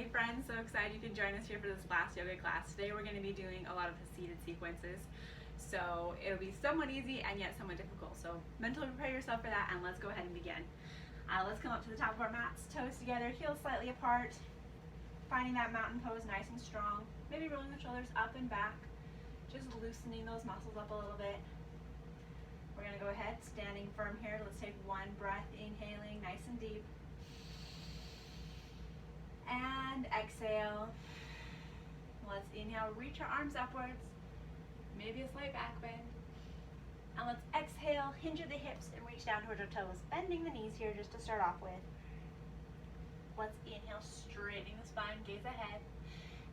morning, friends. So excited you can join us here for this last yoga class. Today we're going to be doing a lot of the seated sequences. So it'll be somewhat easy and yet somewhat difficult. So mentally prepare yourself for that and let's go ahead and begin. Let's come up to the top of our mats, toes together, heels slightly apart. Finding that mountain pose nice and strong. Maybe rolling the shoulders up and back. Just loosening those muscles up a little bit. We're going to go ahead, standing firm here. Let's take one breath, inhaling nice and deep. And exhale. Let's inhale, reach our arms upwards, maybe a slight back bend. And let's exhale, hinge at the hips and reach down towards our toes, bending the knees here just to start off with. Let's inhale, straightening the spine, gaze ahead.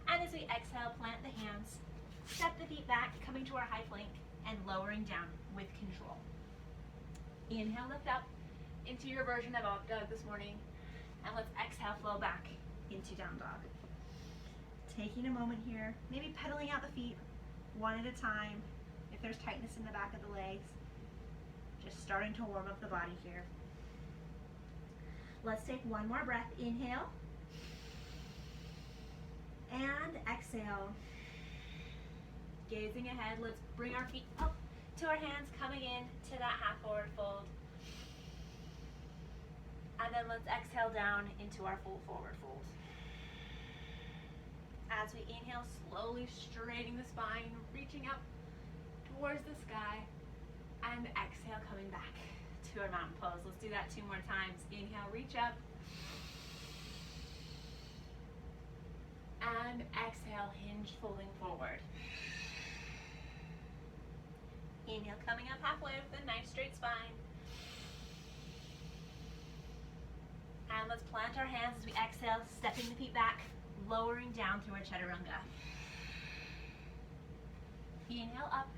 And as we exhale, plant the hands, step the feet back, coming to our high plank and lowering down with control. Inhale, lift up into your version of up dog this morning. And let's exhale, flow back into down dog. Taking a moment here, maybe pedaling out the feet one at a time. If there's tightness in the back of the legs, just starting to warm up the body here. Let's take one more breath. Inhale and exhale. Gazing ahead, let's bring our feet up to our hands, coming in to that half forward fold. And then let's exhale down into our full forward fold. As we inhale, slowly straightening the spine, reaching up towards the sky, and exhale, coming back to our mountain pose. Let's do that 2 more times. Inhale, reach up, and exhale, hinge, folding forward. Inhale, coming up halfway with a nice straight spine. And let's plant our hands as we exhale, stepping the feet back, lowering down through our chaturanga. Inhale up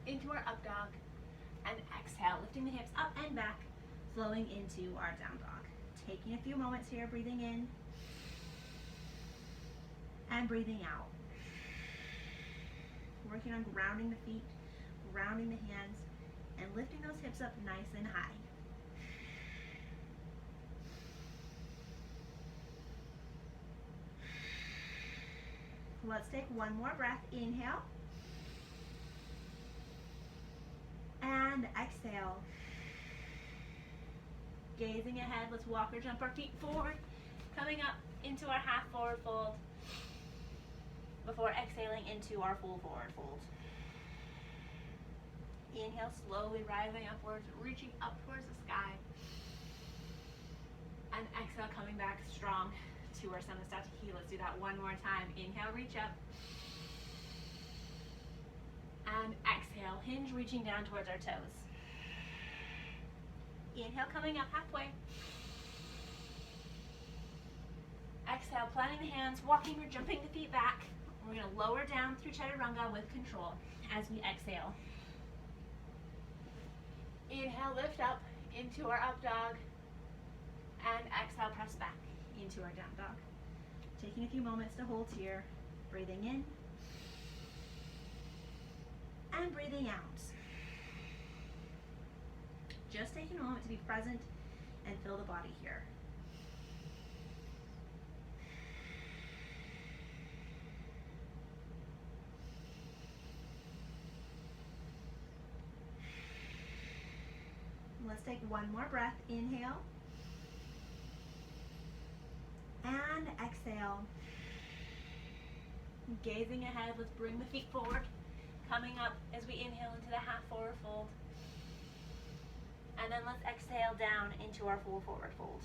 into our up dog, and exhale, lifting the hips up and back, flowing into our down dog. Taking a few moments here, breathing in and breathing out. Working on grounding the feet, grounding the hands, and lifting those hips up nice and high. Let's take one more breath. Inhale and exhale. Gazing ahead, let's walk or jump our feet forward, coming up into our half forward fold before exhaling into our full forward fold. Inhale, slowly rising upwards, reaching up towards the sky. And exhale, coming back strong to our Samasthati. Let's do that one more time. Inhale, reach up. And exhale, hinge, reaching down towards our toes. Inhale, coming up halfway. Exhale, planting the hands, walking or jumping the feet back. We're going to lower down through chaturanga with control as we exhale. Inhale, lift up into our up dog. And exhale, press back into our down dog. Taking a few moments to hold here, breathing in and breathing out. Just taking a moment to be present and feel the body here. Let's take one more breath. Inhale and exhale. Gazing ahead, let's bring the feet forward, coming up as we inhale into the half forward fold. And then let's exhale down into our full forward fold.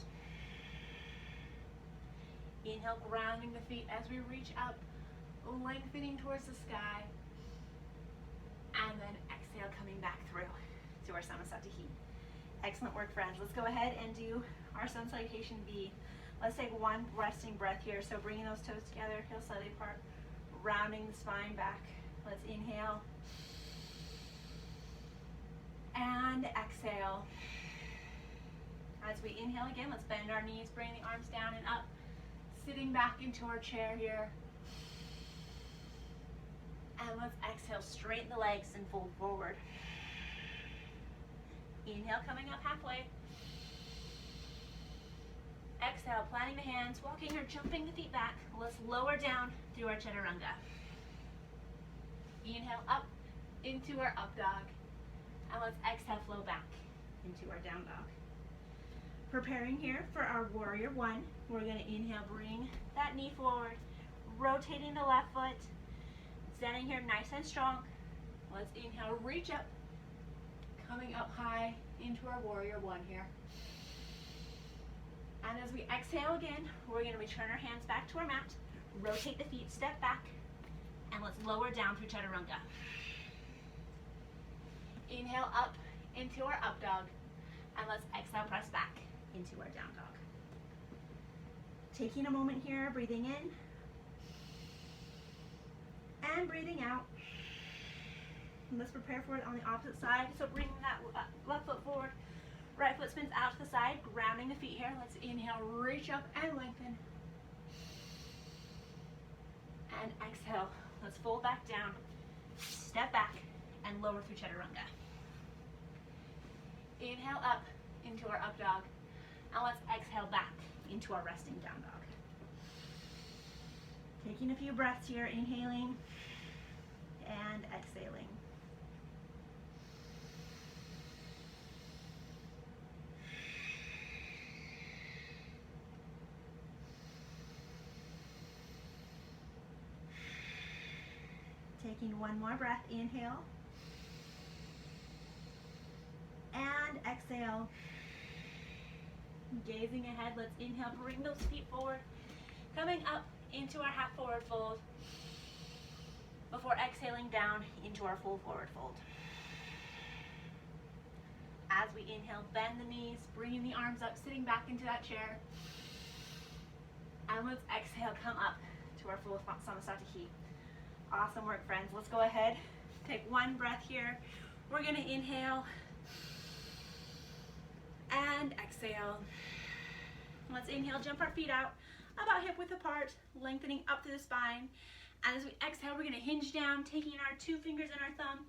Inhale, grounding the feet as we reach up, lengthening towards the sky. And then exhale, coming back through to our Samasthati. Excellent work, friends. Let's go ahead and do our sun salutation V. Let's take one resting breath here. So bringing those toes together, heels slightly apart, rounding the spine back. Let's inhale and exhale. As we inhale again, let's bend our knees, bring the arms down and up, sitting back into our chair here. And let's exhale, straighten the legs and fold forward. Inhale, coming up halfway. exhale, planting the hands, walking or jumping the feet back. Let's lower down through our chaturanga. Inhale up into our up dog. And let's exhale, flow back into our down dog. Preparing here for our warrior one. We're going to inhale, bring that knee forward, rotating the left foot, standing here nice and strong. Let's inhale, reach up, coming up high into our warrior one here. And as we exhale again, we're going to return our hands back to our mat, rotate the feet, step back, and let's lower down through chaturanga. Inhale up into our up dog, and let's exhale, press back into our down dog. Taking a moment here, breathing in, and breathing out. And let's prepare for it on the opposite side. So bringing that left foot forward, right foot spins out to the side, grounding the feet here. Let's inhale, reach up and lengthen. And exhale, let's fold back down, step back, and lower through chaturanga. Inhale up into our up dog, and let's exhale back into our resting down dog. Taking a few breaths here, inhaling and exhaling. Taking one more breath, inhale and exhale. Gazing ahead, let's inhale, bring those feet forward, coming up into our half forward fold before exhaling down into our full forward fold. As we inhale, bend the knees, bringing the arms up, sitting back into that chair. And let's exhale, come up to our full Samasthiti. Awesome work, friends. Let's go ahead, take one breath here. We're going to inhale and exhale. Let's inhale, jump our feet out about hip width apart, lengthening up through the spine. And as we exhale, we're going to hinge down, taking our 2 fingers and our thumb,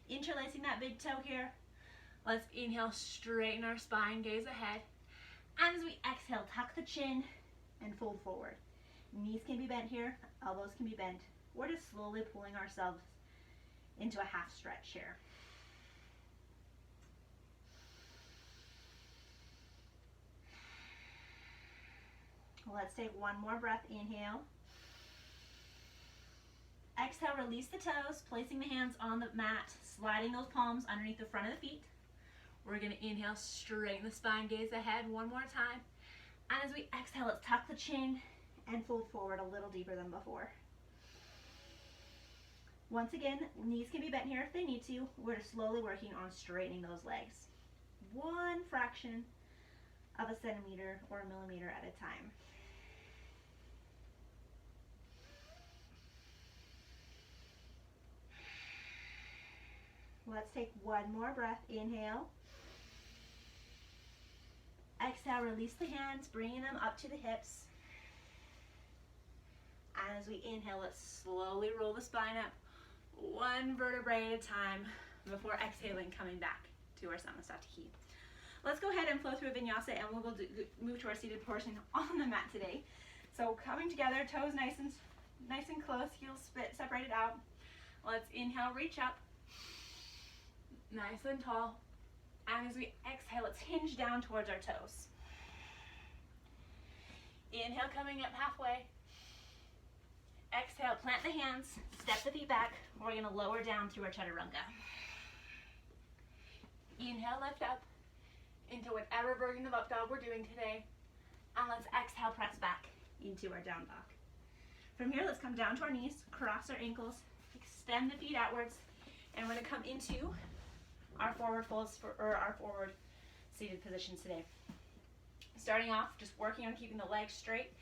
interlacing that big toe here. Let's inhale, straighten our spine, gaze ahead. And as we exhale, tuck the chin and fold forward. Knees can be bent here, elbows can be bent. We're just slowly pulling ourselves into a half stretch here. Let's take one more breath, inhale. Exhale, release the toes, placing the hands on the mat, sliding those palms underneath the front of the feet. We're going to inhale, straighten the spine, gaze ahead one more time. And as we exhale, let's tuck the chin and fold forward a little deeper than before. Once again, knees can be bent here if they need to. We're slowly working on straightening those legs. 1 fraction of a centimeter or a millimeter at a time. Let's take one more breath. Inhale. Exhale, release the hands, bringing them up to the hips. And as we inhale, let's slowly roll the spine up 1 vertebrae at a time before exhaling, coming back to our Samasthiti. Let's go ahead and flow through a vinyasa, and we'll move to our seated portion on the mat today. So coming together, toes nice and close, heels separated out. Let's inhale, reach up, nice and tall. And as we exhale, let's hinge down towards our toes. Inhale, coming up halfway. Exhale, plant the hands, step the feet back. We're going to lower down through our chaturanga. Inhale, lift up into whatever version of up dog we're doing today. And let's exhale, press back into our down dog. From here, let's come down to our knees, cross our ankles, extend the feet outwards, and we're going to come into our forward folds or our forward seated position today. Starting off, just working on keeping the legs straight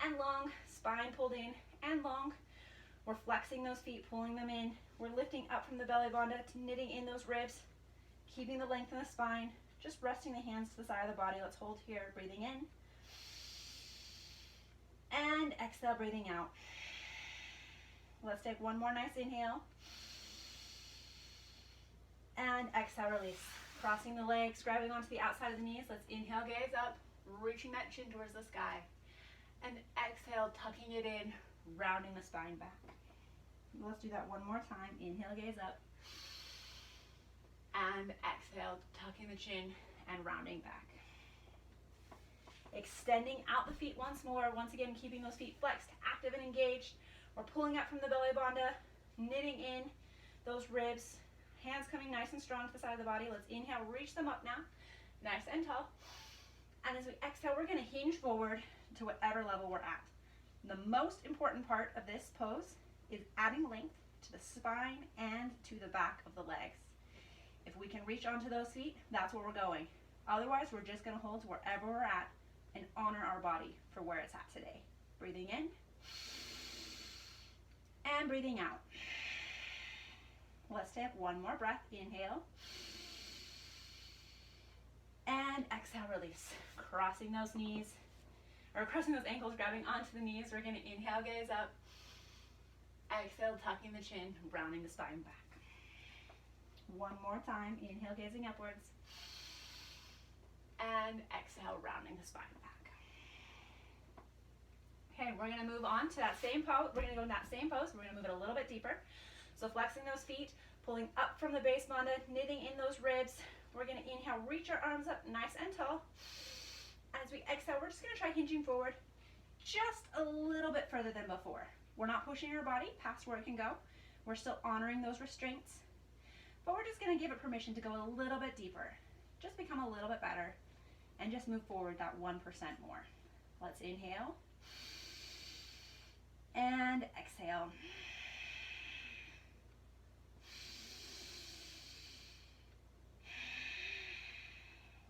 and long, spine pulled in and long. We're flexing those feet, pulling them in. We're lifting up from the belly bandha, knitting in those ribs, keeping the length in the spine, just resting the hands to the side of the body. Let's hold here, breathing in. And exhale, breathing out. Let's take one more nice inhale. And exhale, release. Crossing the legs, grabbing onto the outside of the knees. Let's inhale, gaze up. reaching that chin towards the sky. And exhale, tucking it in, rounding the spine back. Let's do that one more time. Inhale, gaze up. And exhale, tucking the chin and rounding back. Extending out the feet once more. Once again, keeping those feet flexed, active and engaged. We're pulling up from the belly bandha, knitting in those ribs. Hands coming nice and strong to the side of the body. Let's inhale, reach them up now, nice and tall. And as we exhale, we're going to hinge forward to whatever level we're at. The most important part of this pose is adding length to the spine and to the back of the legs. If we can reach onto those feet, that's where we're going. Otherwise, we're just going to hold to wherever we're at and honor our body for where it's at today. Breathing in and breathing out. Let's take one more breath. Inhale and exhale, release. Crossing those knees, or crossing those ankles, grabbing onto the knees. We're going to inhale, gaze up. Exhale, tucking the chin, rounding the spine back. One more time. Inhale, gazing upwards. And exhale, rounding the spine back. Okay, we're going to move on to that same pose. We're going to go in that same pose. We're going to move it a little bit deeper. So flexing those feet, pulling up from the base bandha, knitting in those ribs. We're going to inhale, reach our arms up nice and tall. As we exhale, we're just going to try hinging forward just a little bit further than before. We're not pushing our body past where it can go. We're still honoring those restraints. But we're just going to give it permission to go a little bit deeper. Just become a little bit better and just move forward that 1% more. Let's inhale and exhale.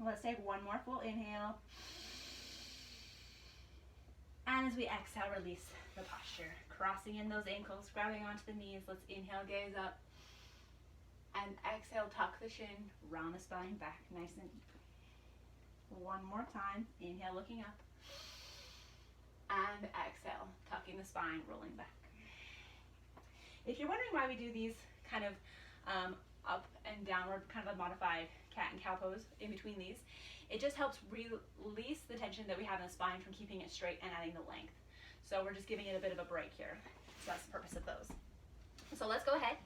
Let's take one more full inhale. And as we exhale, release the posture. Crossing in those ankles, grabbing onto the knees. Let's inhale, gaze up. And exhale, tuck the chin, round the spine back, nice and deep. One more time. Inhale, looking up. And exhale, tucking the spine, rolling back. If you're wondering why we do these kind of up and downward, kind of a modified cat and cow pose in between these, it just helps release the tension that we have in the spine from keeping it straight and adding the length. So we're just giving it a bit of a break here. So that's the purpose of those. So let's go ahead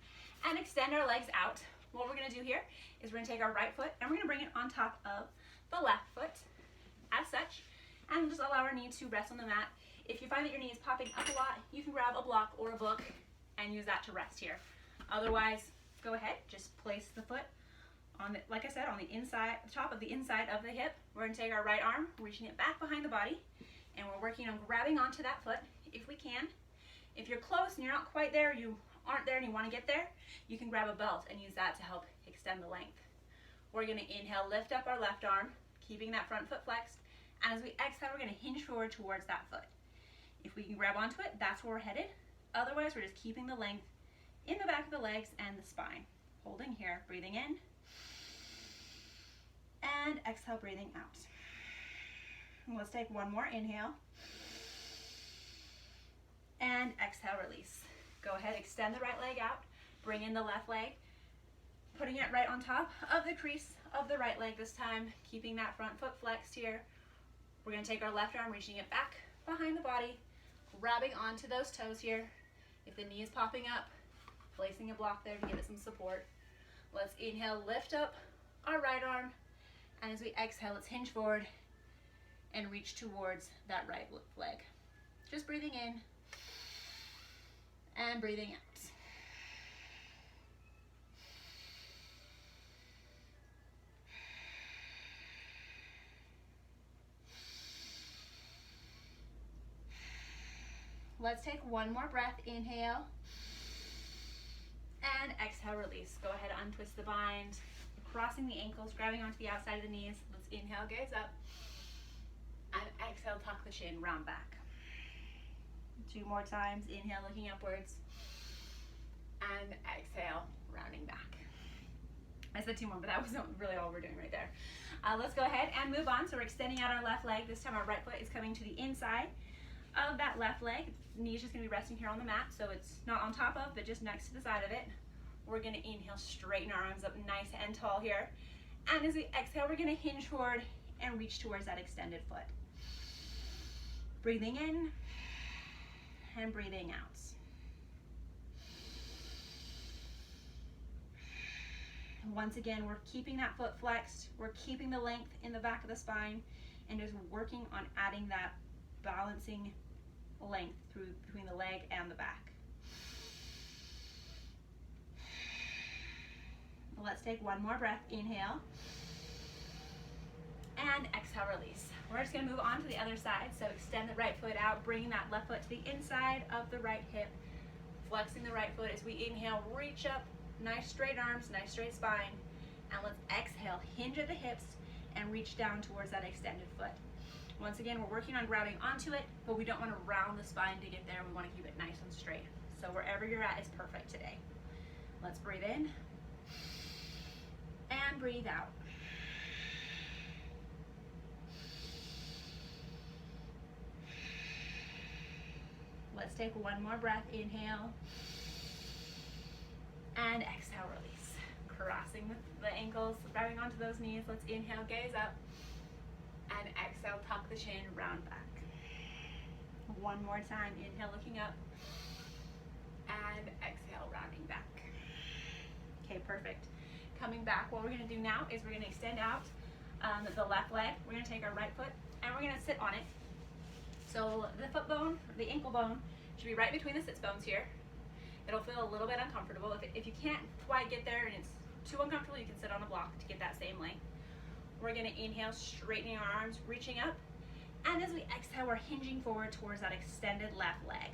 and extend our legs out. What we're going to do here is we're going to take our right foot and we're going to bring it on top of the left foot as such, and just allow our knee to rest on the mat. If you find that your knee is popping up a lot, you can grab a block or a book and use that to rest here. Otherwise, go ahead, just place the foot on the, like I said, on the inside, top of the inside of the hip. We're going to take our right arm, reaching it back behind the body, and we're working on grabbing onto that foot if we can. If you're close and you're not quite there, you aren't there and you want to get there, you can grab a belt and use that to help extend the length. We're going to inhale, lift up our left arm, keeping that front foot flexed, and as we exhale, we're going to hinge forward towards that foot. If we can grab onto it, that's where we're headed. Otherwise, we're just keeping the length in the back of the legs and the spine. Holding here, breathing in, and exhale, breathing out. And let's take one more inhale, and exhale, release. Go ahead, extend the right leg out, bring in the left leg, putting it right on top of the crease of the right leg this time, keeping that front foot flexed here. We're going to take our left arm, reaching it back behind the body, grabbing onto those toes here. If the knee is popping up, placing a block there to give it some support. Let's inhale, lift up our right arm, and as we exhale, let's hinge forward and reach towards that right leg. Just breathing in and breathing out. Let's take one more breath. Inhale and exhale, release. Go ahead, untwist the bind, crossing the ankles, grabbing onto the outside of the knees. Let's inhale, gaze up, and exhale, tuck the chin, round back. Two more times. Inhale, looking upwards, and exhale, rounding back. I said two more, but that wasn't really all we're doing right there. Let's go ahead and move on. So we're extending out our left leg. This time our right foot is coming to the inside of that left leg. Knee's just going to be resting here on the mat, so it's not on top of, but just next to the side of it. We're going to inhale, straighten our arms up nice and tall here. And as we exhale, we're going to hinge forward and reach towards that extended foot. Breathing in and breathing out. Once again, we're keeping that foot flexed, we're keeping the length in the back of the spine, and just working on adding that balancing length between the leg and the back. Let's take one more breath. Inhale and exhale, release. We're just going to move on to the other side. So extend the right foot out, bringing that left foot to the inside of the right hip, flexing the right foot as we inhale, reach up, nice straight arms, nice straight spine, and let's exhale, hinge at the hips and reach down towards that extended foot. Once again, we're working on grabbing onto it, but we don't want to round the spine to get there. We want to keep it nice and straight. So wherever you're at is perfect today. Let's breathe in and breathe out. Let's take one more breath. Inhale and exhale, release. Crossing the ankles, grabbing onto those knees. Let's inhale, gaze up, and exhale, tuck the chin, round back. One more time. Inhale, looking up, and exhale, rounding back. Okay, perfect. Coming back, what we're going to do now is we're going to extend out the left leg. We're going to take our right foot and we're going to sit on it. So the foot bone, the ankle bone, should be right between the sits bones here. It'll feel a little bit uncomfortable. If you can't quite get there and it's too uncomfortable, you can sit on a block to get that same length. We're going to inhale, straightening our arms, reaching up. And as we exhale, we're hinging forward towards that extended left leg.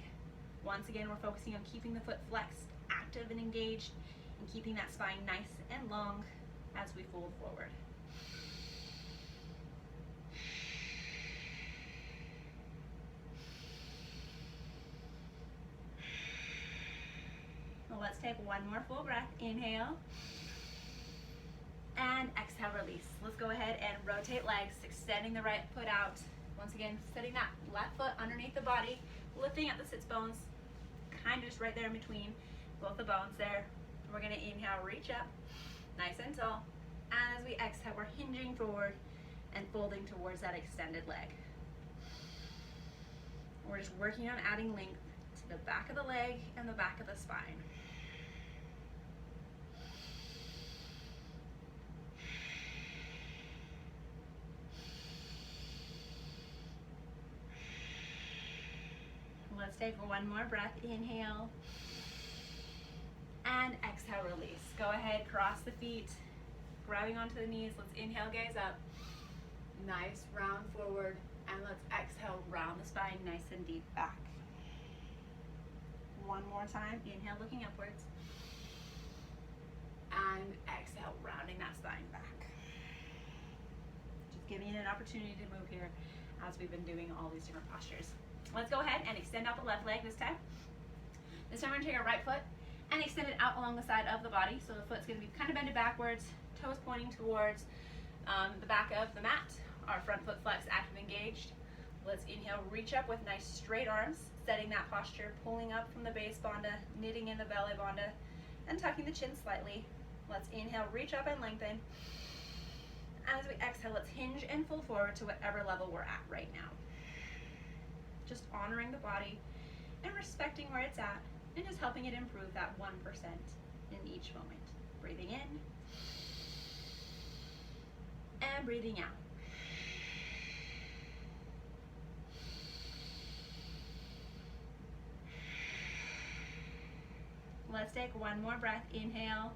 Once again, we're focusing on keeping the foot flexed, active and engaged, and keeping that spine nice and long as we fold forward. Let's take one more full breath. Inhale and exhale, release. Let's go ahead and rotate legs, extending the right foot out. Once again, setting that left foot underneath the body, lifting at the sits bones, kind of just right there in between both the bones there. We're going to inhale, reach up, nice and tall. And as we exhale, we're hinging forward and folding towards that extended leg. We're just working on adding length to the back of the leg and the back of the spine. Let's take one more breath. Inhale and exhale, release. Go ahead, cross the feet, grabbing onto the knees. Let's inhale, gaze up. Nice round forward, and let's exhale, round the spine nice and deep back. One more time. Inhale, looking upwards, and exhale, rounding that spine back. Just giving it an opportunity to move here as we've been doing all these different postures. Let's go ahead and extend out the left leg this time. This time we're going to take our right foot and extend it out along the side of the body. So the foot's going to be kind of bended backwards, toes pointing towards the back of the mat. Our front foot flex, active, engaged. Let's inhale, reach up with nice straight arms, setting that posture, pulling up from the base bandha, knitting in the belly bandha, and tucking the chin slightly. Let's inhale, reach up and lengthen. As we exhale, let's hinge and fold forward to whatever level we're at right now. Just honoring the body and respecting where it's at, and just helping it improve that 1% in each moment. Breathing in and breathing out. Let's take one more breath. Inhale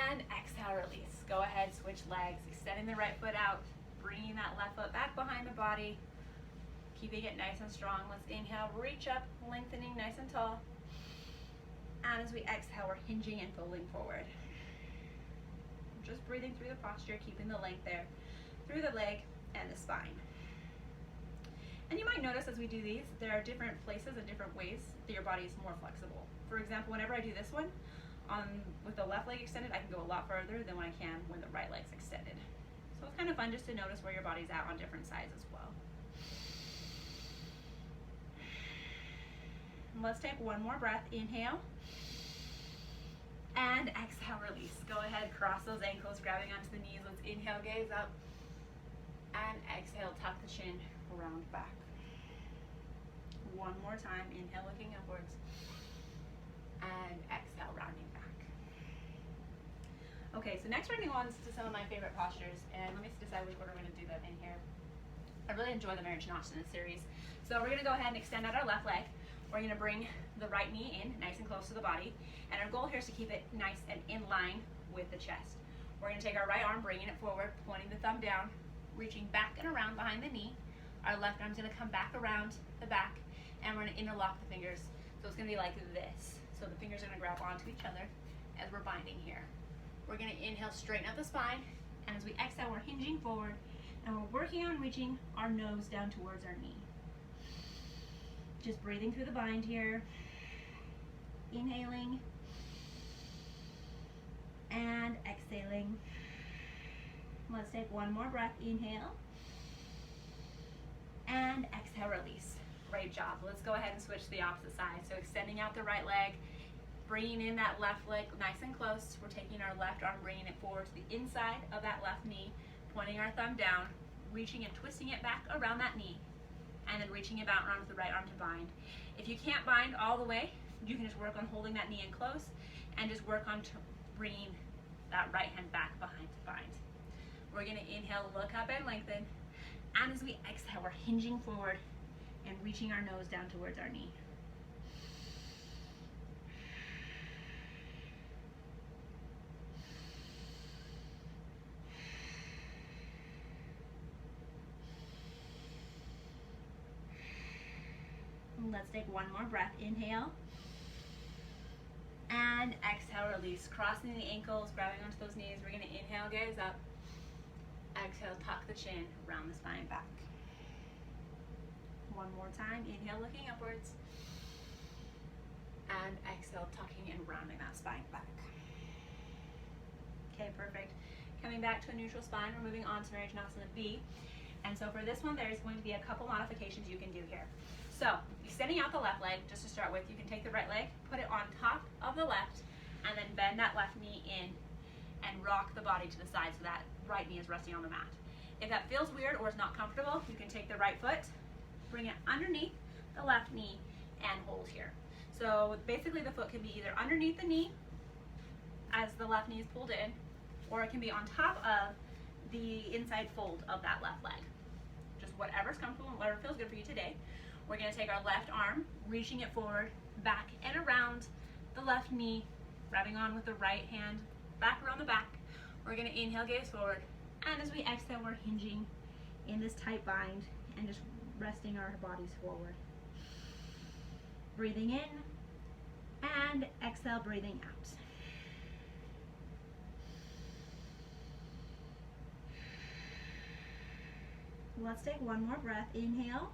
and exhale, release. Go ahead, switch legs, extending the right foot out, bringing that left foot back behind the body, keeping it nice and strong. Let's inhale, reach up, lengthening nice and tall. And as we exhale, we're hinging and folding forward. Just breathing through the posture, keeping the length there, through the leg and the spine. And you might notice as we do these, there are different places and different ways that your body is more flexible. For example, whenever I do this one, with the left leg extended, I can go a lot further than when I can when the right leg's extended. So it's kind of fun just to notice where your body's at on different sides as well. And let's take one more breath. Inhale and exhale. exhale, release. Go ahead, cross those ankles, grabbing onto the knees. Let's inhale, gaze up. And exhale, tuck the chin, round back. One more time, inhale, looking upwards. And exhale, rounding back. Okay, so next we're going to go on to some of my favorite postures, and let me decide which order we're going to do them in here. I really enjoy the Shavasana series. So we're going to go ahead and extend out our left leg. We're going to bring the right knee in, nice and close to the body, and our goal here is to keep it nice and in line with the chest. We're going to take our right arm, bringing it forward, pointing the thumb down, reaching back and around behind the knee. Our left arm's going to come back around the back, and we're going to interlock the fingers. So it's going to be like this. So the fingers are going to grab onto each other as we're binding here. We're going to inhale, straighten out the spine, and as we exhale, we're hinging forward, and we're working on reaching our nose down towards our knee. Just breathing through the bind here, inhaling, and exhaling. Let's take one more breath, inhale, and exhale, release. Great job. Let's go ahead and switch to the opposite side. So extending out the right leg, bringing in that left leg nice and close. We're taking our left arm, bringing it forward to the inside of that left knee, pointing our thumb down, reaching and twisting it back around that knee, and then reaching it out around with the right arm to bind. If you can't bind all the way, you can just work on holding that knee in close and just work on bringing that right hand back behind to bind. We're going to inhale, look up and lengthen, and as we exhale, we're hinging forward and reaching our nose down towards our knee. Let's take one more breath. Inhale. And exhale, release. Crossing the ankles, grabbing onto those knees. We're going to inhale, gaze up. Exhale, tuck the chin, round the spine back. One more time. Inhale, looking upwards. And exhale, tucking and rounding that spine back. Okay, perfect. Coming back to a neutral spine, we're moving on to Shavasana B. And so for this one, there's going to be a couple modifications you can do here. So, extending out the left leg, just to start with, you can take the right leg, put it on top of the left, and then bend that left knee in and rock the body to the side so that right knee is resting on the mat. If that feels weird or is not comfortable, you can take the right foot, bring it underneath the left knee, and hold here. So basically the foot can be either underneath the knee as the left knee is pulled in, or it can be on top of the inside fold of that left leg. Just whatever's comfortable and whatever feels good for you today. We're going to take our left arm, reaching it forward, back and around the left knee, grabbing on with the right hand, back around the back. We're going to inhale, gaze forward, and as we exhale, we're hinging in this tight bind and just resting our bodies forward. Breathing in, and exhale, breathing out. Let's take one more breath. Inhale.